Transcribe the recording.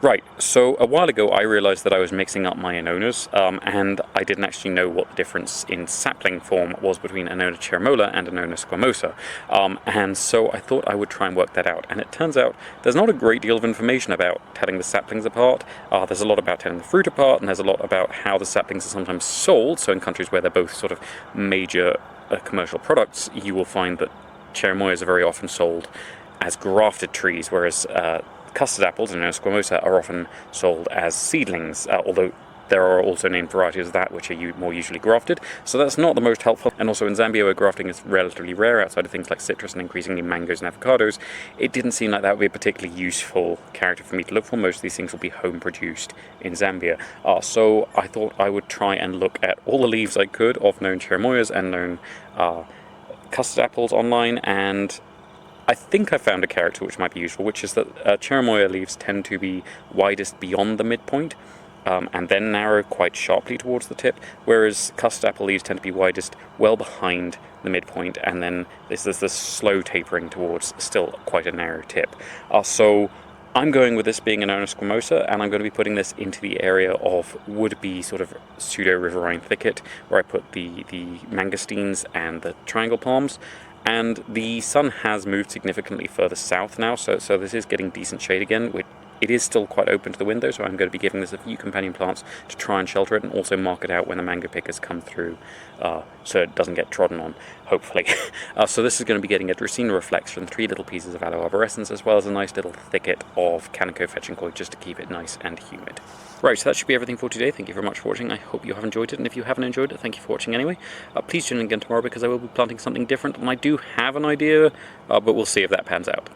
Right, so a while ago I realised that I was mixing up my Annonas, and I didn't actually know what the difference in sapling form was between Annona ceremola and Annona squamosa, and so I thought I would try and work that out, and it turns out there's not a great deal of information about telling the saplings apart. There's a lot about telling the fruit apart, and there's a lot about how the saplings are sometimes sold, so in countries where they're both sort of major commercial products, you will find that cherimoyas are very often sold as grafted trees, whereas custard apples, and squamosa, are often sold as seedlings, although there are also named varieties of that which are more usually grafted, so that's not the most helpful. And also in Zambia, where grafting is relatively rare outside of things like citrus and increasingly mangoes and avocados, it didn't seem like that would be a particularly useful character for me to look for. Most of these things will be home produced in Zambia, so I thought I would try and look at all the leaves I could of known cherimoyas and known custard apples online, and I think I found a character which might be useful, which is that cherimoya leaves tend to be widest beyond the midpoint, and then narrow quite sharply towards the tip, whereas custard apple leaves tend to be widest well behind the midpoint, and then there's this slow tapering towards still quite a narrow tip. So I'm going with this being an Annona squamosa, and I'm going to be putting this into the area of would-be sort of pseudo-riverine thicket, where I put the mangosteens and the triangle palms. And the sun has moved significantly further south now, so this is getting decent shade again. It is still quite open to the window, so I'm going to be giving this a few companion plants to try and shelter it, and also mark it out when the mango pickers come through, so it doesn't get trodden on, hopefully. So this is going to be getting a Dracaena reflection, 3 little pieces of aloe arborescens, as well as a nice little thicket of Canico fetchinkoi, just to keep it nice and humid. Right, so that should be everything for today. Thank you very much for watching. I hope you have enjoyed it, and if you haven't enjoyed it, thank you for watching anyway. Please tune in again tomorrow, because I will be planting something different, and I do have an idea, but we'll see if that pans out.